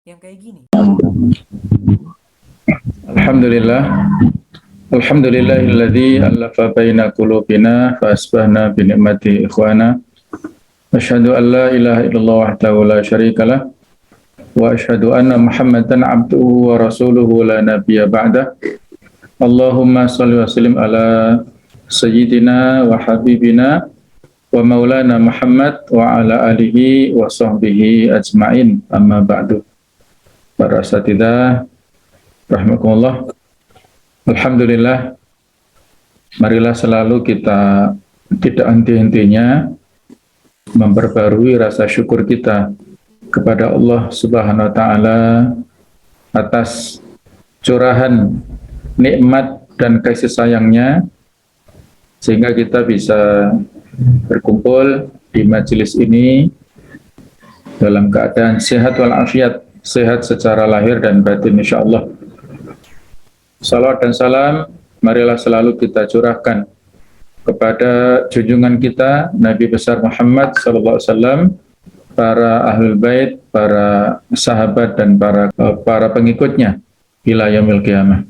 yang kayak gini. Alhamdulillah. Alhamdulillahilladzi allafa baina qulubina fa asbahna bi ni'mati ikhwana. Asyhadu an la ilaha illallah wahdahu la syarikalah wa asyhadu anna Muhammadan abduhu wa rasuluhu la nabiyya ba'dah. Allahumma shalli wa sallim ala sayyidina wa habibina wa maulana Muhammad wa ala alihi wa sahbihi ajma'in. Amma ba'du. Para asatidzah rahimakumullah. Alhamdulillah, marilah selalu kita tidak henti-hentinya memperbarui rasa syukur kita kepada Allah Subhanahu wa Ta'ala atas curahan nikmat dan kasih sayangnya, sehingga kita bisa berkumpul di majelis ini dalam keadaan sehat walafiat, sehat secara lahir dan batin insyaallah. Salawat dan salam marilah selalu kita curahkan kepada junjungan kita Nabi besar Muhammad SAW, para ahlul bait, para sahabat dan para pengikutnya ila yaumil qiyamah.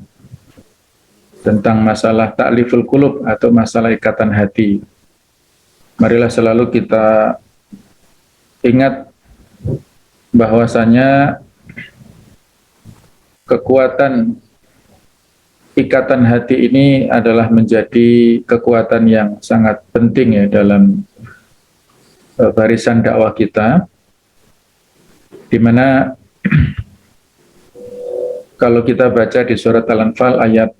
Tentang masalah ta'liful qulub atau masalah ikatan hati, marilah selalu kita ingat bahwasanya kekuatan ikatan hati ini adalah menjadi kekuatan yang sangat penting ya dalam barisan dakwah kita, di mana kalau kita baca di surat Al-Anfal ayat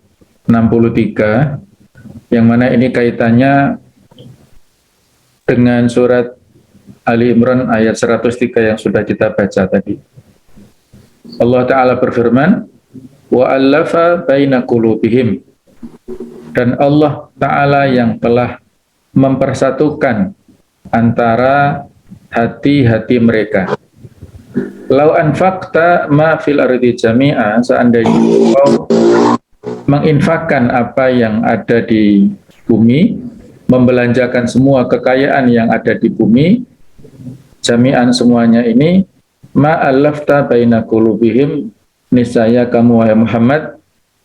63, yang mana ini kaitannya dengan surat Ali Imran ayat 103 yang sudah kita baca tadi. Allah Ta'ala berfirman, wa'allafa baina qulubihim, dan Allah Ta'ala yang telah mempersatukan antara hati-hati mereka. Lau anfaqta ma fil ardi jami'a, seandainya kau menginfakkan apa yang ada di bumi, membelanjakan semua kekayaan yang ada di bumi, jami'an semuanya ini, ma'allafta baina qulubihim, niscaya kamu wahai Muhammad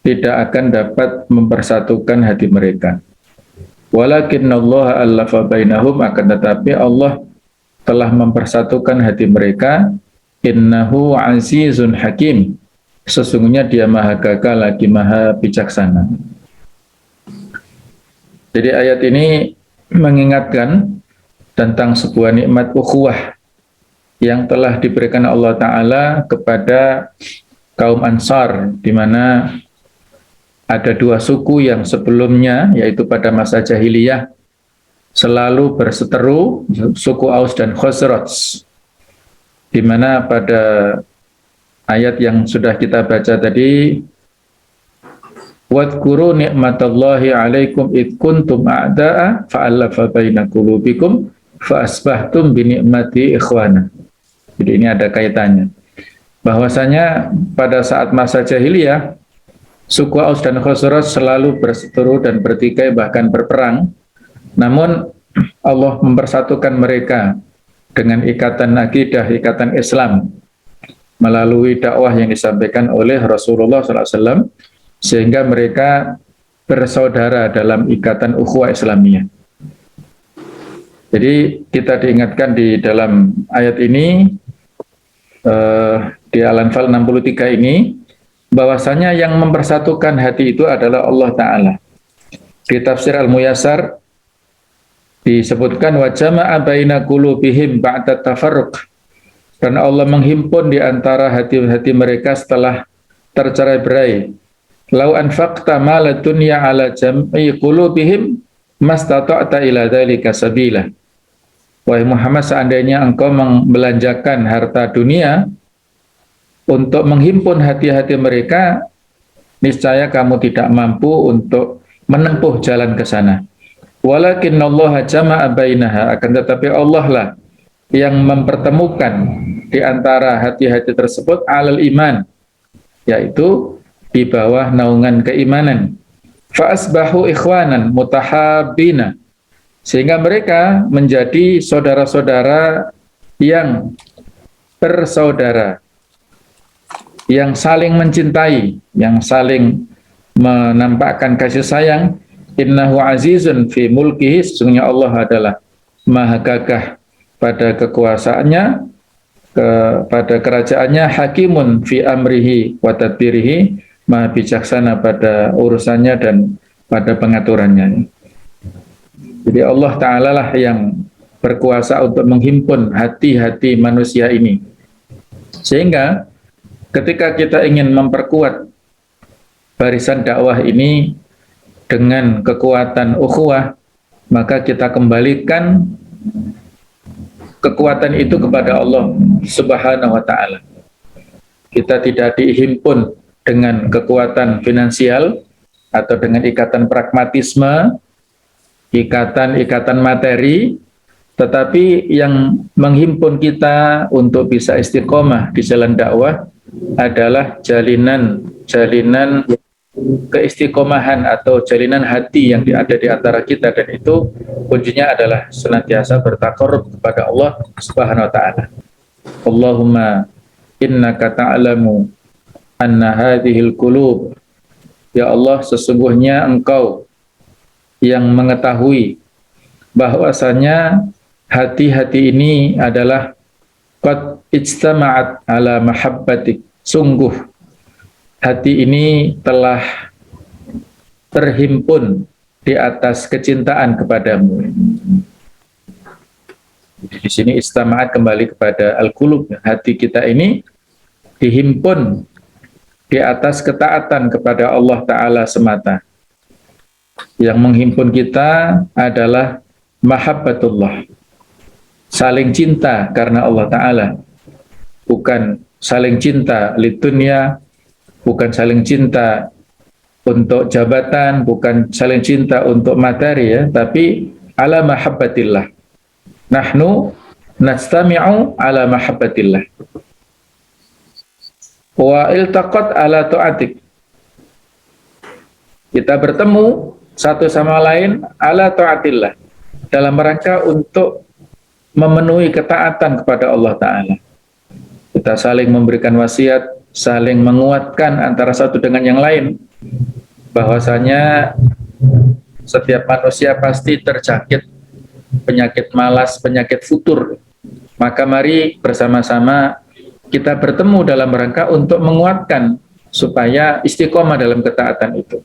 tidak akan dapat mempersatukan hati mereka. Walakinnallaha allafa bainahum, akan tetapi Allah telah mempersatukan hati mereka. Innahu azizun hakim, sesungguhnya dia maha gagah lagi maha bijaksana. Jadi ayat ini mengingatkan tentang sebuah nikmat ukhuwah yang telah diberikan Allah Ta'ala kepada kaum Ansar, di mana ada dua suku yang sebelumnya, yaitu pada masa jahiliyah, selalu berseteru, suku Aus dan Khazraj, di mana pada ayat yang sudah kita baca tadi, wadhkuru ni'matallahi alaikum id kuntum a'da'a fa'allafa baina qulubikum fa asbahtum bi ni'mati ikhwana. Jadi ini ada kaitannya, bahwasanya pada saat masa jahiliyah suku Aus dan Khazraj selalu berseteru dan bertikai, bahkan berperang. Namun Allah mempersatukan mereka dengan ikatan akidah, ikatan Islam, melalui dakwah yang disampaikan oleh Rasulullah SAW, sehingga mereka bersaudara dalam ikatan ukhuwah Islamiyah. Jadi kita diingatkan di dalam ayat ini, di Al-Anfal 63 ini, bahwasanya yang mempersatukan hati itu adalah Allah Ta'ala. Di tafsir Al-Muyassar disebutkan wa jama'a baina qulubihim ba'da tafarruq, dan Allah menghimpun di antara hati-hati mereka setelah tercerai-berai. Lau anfaqta ma ladunya ala jam'i qulubihim mastata'ta ila dzalika sabila. Wahai Muhammad, seandainya engkau membelanjakan harta dunia untuk menghimpun hati-hati mereka, niscaya kamu tidak mampu untuk menempuh jalan ke sana. Walakinnallaha jama'a bainaha, akan tetapi Allah lah yang mempertemukan di antara hati-hati tersebut alal iman, yaitu di bawah naungan keimanan. Fa asbahu ikhwanan mutahabbina, sehingga mereka menjadi saudara-saudara yang bersaudara. yang saling mencintai, yang saling menampakkan kasih sayang. Innahu azizun fi mulkihi, sesungguhnya Allah adalah maha gagah pada kekuasaannya, pada kerajaannya, hakimun fi amrihi wa tadbirihi, maha bijaksana pada urusannya dan pada pengaturannya. Jadi Allah Ta'ala lah yang berkuasa untuk menghimpun hati-hati manusia ini. Sehingga ketika kita ingin memperkuat barisan dakwah ini dengan kekuatan ukhuwah, maka kita kembalikan kekuatan itu kepada Allah Subhanahu wa Ta'ala. Kita tidak dihimpun dengan kekuatan finansial atau dengan ikatan pragmatisme, ikatan materi, tetapi yang menghimpun kita untuk bisa istiqomah di jalan dakwah adalah jalinan keistiqomahan atau jalinan hati yang ada di antara kita, dan itu kuncinya adalah senantiasa bertakarrub kepada Allah Subhanahu wa Ta'ala. Allahumma innaka ta'lamu anna hadhil qulub, ya Allah, sesungguhnya Engkau yang mengetahui bahwasanya hati-hati ini adalah qad ijtama'at ala mahabbatik, sungguh hati ini telah terhimpun di atas kecintaan kepadamu. Di sini istama'at kembali kepada al-qulub, hati kita ini dihimpun di atas ketaatan kepada Allah Ta'ala semata. Yang menghimpun kita adalah mahabbatullah, saling cinta karena Allah Ta'ala, bukan saling cinta lidunya, bukan saling cinta untuk jabatan, bukan saling cinta untuk materi, ya, tapi ala mahabbatillah. Nahnu nastami'u ala mahabbatillah wa iltaqat ala ta'atik. Kita bertemu satu sama lain ala ta'atillah, dalam rangka untuk memenuhi ketaatan kepada Allah Ta'ala. Kita saling memberikan wasiat, saling menguatkan antara satu dengan yang lain, bahwasanya setiap manusia pasti terjangkit penyakit malas, penyakit futur. Maka mari bersama-sama kita bertemu dalam rangka untuk menguatkan supaya istiqomah dalam ketaatan itu.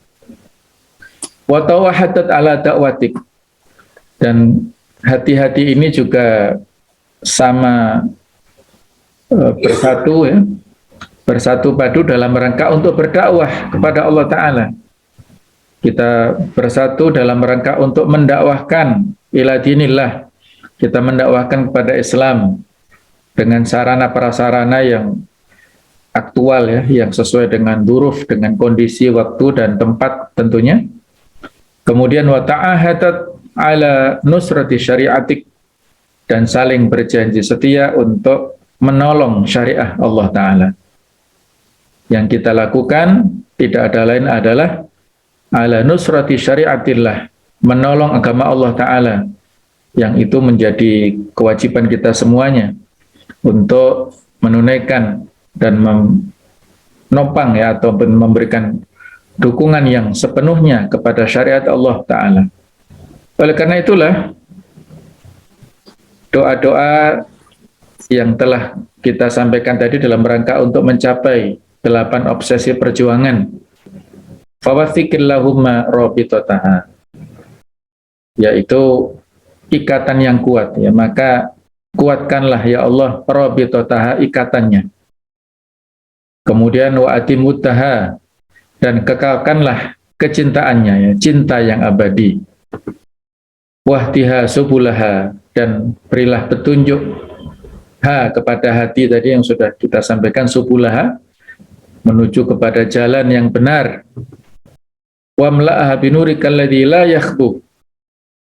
Wa tawahadat ala da'watik, dan hati-hati ini juga sama bersatu, ya, bersatu padu dalam rangka untuk berdakwah kepada Allah Ta'ala. Kita bersatu dalam rangka untuk mendakwahkan ila dinillah, kita mendakwahkan kepada Islam dengan sarana prasarana yang aktual, ya, yang sesuai dengan duruf, dengan kondisi waktu dan tempat tentunya. Kemudian wa ta'ahadat ala nusrati syariatik, dan saling berjanji setia untuk menolong syariah Allah Ta'ala. Yang kita lakukan tidak ada lain adalah ala nusrati syariatillah, menolong agama Allah Ta'ala, yang itu menjadi kewajiban kita semuanya untuk menunaikan dan menopang, ya, atau memberikan dukungan yang sepenuhnya kepada syariat Allah Ta'ala. Oleh karena itulah doa-doa yang telah kita sampaikan tadi dalam rangka untuk mencapai 8 obsesi perjuangan, fawathiqillahumma rabitataha, yaitu ikatan yang kuat, ya, maka kuatkanlah ya Allah rabitataha, ikatannya. Kemudian wa atimuttaha, dan kekalkanlah kecintaannya, ya, cinta yang abadi. Wahtiha subulaha, dan berilah petunjuk kepada hati tadi yang sudah kita sampaikan, subulaha, menuju kepada jalan yang benar. Wamla'aha binurikal ladzi la yakhbu,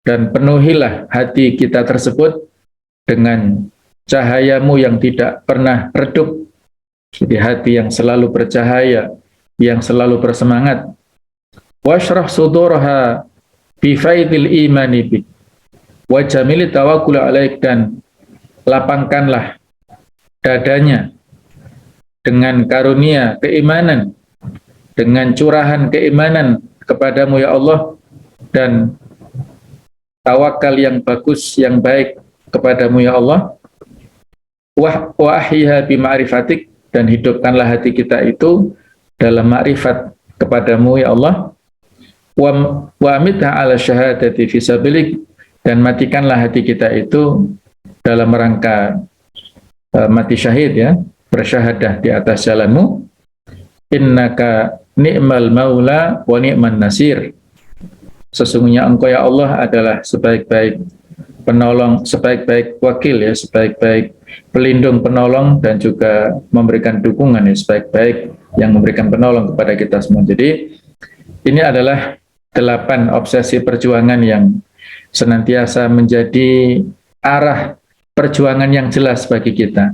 dan penuhilah hati kita tersebut dengan cahayamu yang tidak pernah redup. Jadi hati yang selalu bercahaya, yang selalu bersemangat. Washrah sudurha bi faidil imani bik wa jamili tawakkul alaik, dan lapangkanlah dadanya dengan karunia keimanan, dengan curahan keimanan kepadamu ya Allah, dan tawakal yang bagus, yang baik kepadamu ya Allah. Wa ahyiha bi ma'rifatik, dan hidupkanlah hati kita itu dalam ma'rifat kepadamu ya Allah. Wa amitha ala syahadati fi sabilik, dan matikanlah hati kita itu dalam rangka mati syahid ya, bersyahadah di atas jalanmu. Innaka ni'mal maula wa ni'man nasir, sesungguhnya engkau ya Allah adalah sebaik-baik penolong, sebaik-baik wakil ya, sebaik-baik pelindung penolong, dan juga memberikan dukungan ya, sebaik-baik yang memberikan penolong kepada kita semua. Jadi ini adalah 8 obsesi perjuangan yang senantiasa menjadi arah perjuangan yang jelas bagi kita.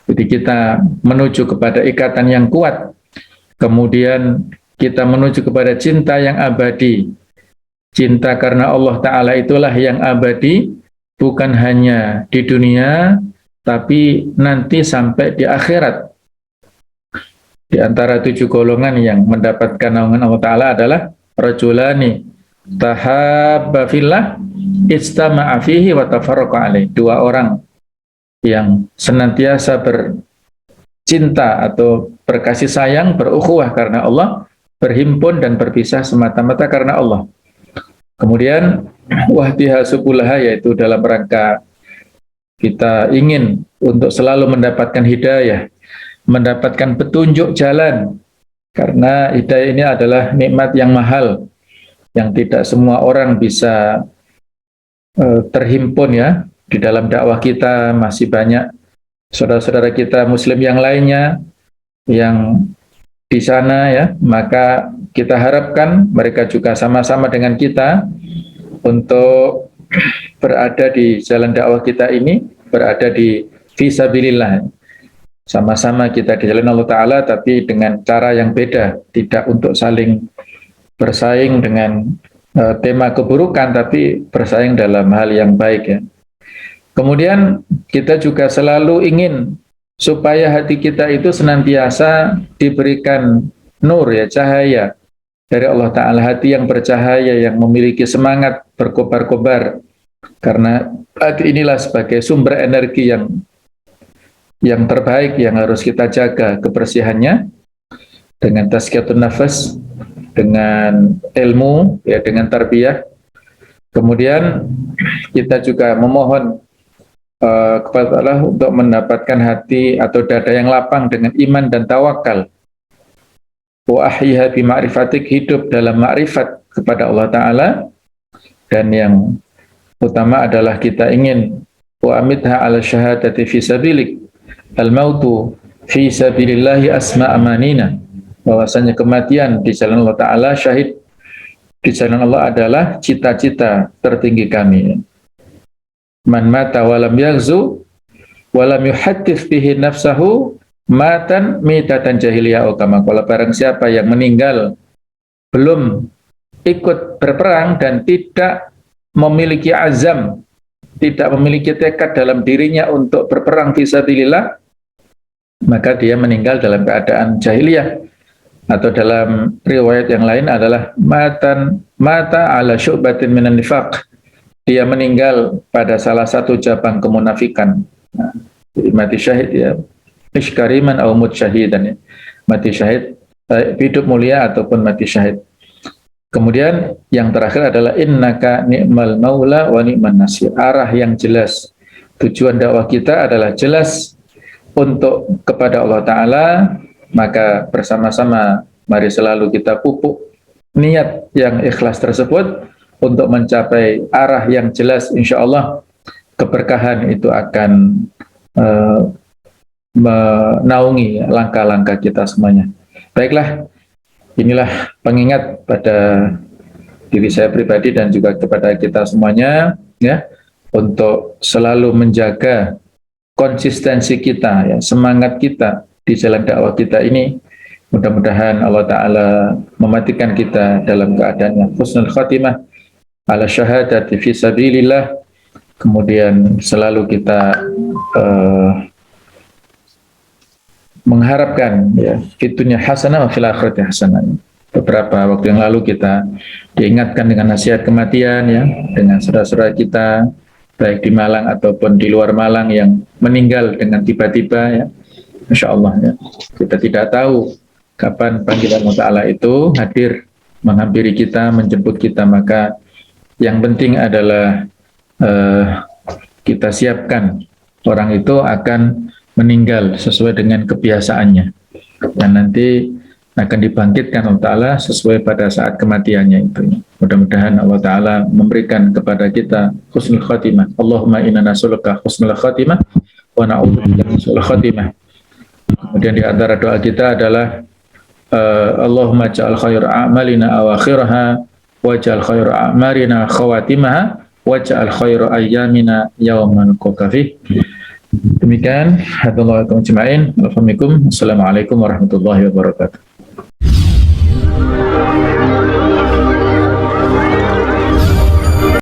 Jadi kita menuju kepada ikatan yang kuat, kemudian kita menuju kepada cinta yang abadi. Cinta karena Allah Ta'ala itulah yang abadi, bukan hanya di dunia, tapi nanti sampai di akhirat. Di antara 7 golongan yang mendapatkan naungan Allah Ta'ala adalah rajulani tahabba fillah istama'a fihi wa tafarraqa alaih. 2 orang yang senantiasa bercinta atau berkasih sayang, berukhuwah karena Allah, berhimpun dan berpisah semata-mata karena Allah. Kemudian wahdiha subulaha, yaitu dalam rangka kita ingin untuk selalu mendapatkan hidayah, mendapatkan petunjuk jalan, karena hidayah ini adalah nikmat yang mahal, yang tidak semua orang bisa terhimpun ya. Di dalam dakwah kita masih banyak saudara-saudara kita muslim yang lainnya yang di sana ya, maka kita harapkan mereka juga sama-sama dengan kita untuk berada di jalan dakwah kita ini, berada di fisabilillah. Sama-sama kita di jalan Allah Ta'ala, tapi dengan cara yang beda, tidak untuk saling bersaing dengan tema keburukan, tapi bersaing dalam hal yang baik ya. Kemudian kita juga selalu ingin supaya hati kita itu senantiasa diberikan nur ya, cahaya dari Allah Ta'ala, hati yang bercahaya, yang memiliki semangat berkobar-kobar, karena hati inilah sebagai sumber energi yang terbaik yang harus kita jaga kebersihannya dengan tazkiyatun nafas, dengan ilmu ya, dengan tarbiyah. Kemudian kita juga memohon kepada Allah untuk mendapatkan hati atau dada yang lapang dengan iman dan tawakal. Wa ahyiha bi ma'rifatik, hidup dalam ma'rifat kepada Allah Ta'ala. Dan yang utama adalah kita ingin wa amitha ala syahadati fi sabilik, al-mautu fi sabilillahi asma amanina, bahwasanya kematian di jalan Allah Ta'ala, syahid di jalan Allah adalah cita-cita tertinggi kami. Man mata walam yaghzu walam yuhaddits bihi nafsahu matan mitatan jahiliyah, kama qala, barang siapa yang meninggal belum ikut berperang dan tidak memiliki azam, tidak memiliki tekad dalam dirinya untuk berperang fisabilillah, maka dia meninggal dalam keadaan jahiliyah. Atau dalam riwayat yang lain adalah mata ala syu'batin minan nifaq, dia meninggal pada salah satu cabang kemunafikan. Nah, jadi mati syahid ya, iskariman au mut syahidan ya, mati syahid hidup mulia ataupun mati syahid. Kemudian yang terakhir adalah innaka ni'mal maula wa ni'man nasir, arah yang jelas. Tujuan dakwah kita adalah jelas untuk kepada Allah Ta'ala, maka bersama-sama mari selalu kita pupuk niat yang ikhlas tersebut untuk mencapai arah yang jelas. Insya Allah keberkahan itu akan menaungi langkah-langkah kita semuanya. Baiklah, inilah pengingat pada diri saya pribadi dan juga kepada kita semuanya ya, untuk selalu menjaga konsistensi kita ya, semangat kita di jalan dakwah kita ini. Mudah-mudahan Allah Ta'ala mematikan kita dalam keadaan yang husnul khatimah ala syahadati fi sabilillah. Kemudian selalu kita mengharapkan ya fitunya hasanah wa fil akhirati hasanah. Beberapa waktu yang lalu kita diingatkan dengan nasihat kematian ya, dengan saudara-saudara kita baik di Malang ataupun di luar Malang yang meninggal dengan tiba-tiba ya. Masya Allah ya. Kita tidak tahu kapan panggilan Allah Ta'ala itu hadir menghampiri kita, menjemput kita, maka yang penting adalah kita siapkan orang itu akan meninggal sesuai dengan kebiasaannya dan nanti akan dibangkitkan Allah Ta'ala sesuai pada saat kematiannya itu. Mudah-mudahan Allah Ta'ala memberikan kepada kita husnul khatimah. Allahumma inna nas'aluka husnul khatimah wa na'udzubika min su'il khatimah. Kemudian di antara doa kita adalah Allahumma ja'al khair a'malina awakhiraha wa ja'al khair a'marina khawatimaha wa ja'al khair ayyamina yawman nalqaka. Demikian, hadatsallahu ajma'in. Assalamualaikum warahmatullahi wabarakatuh.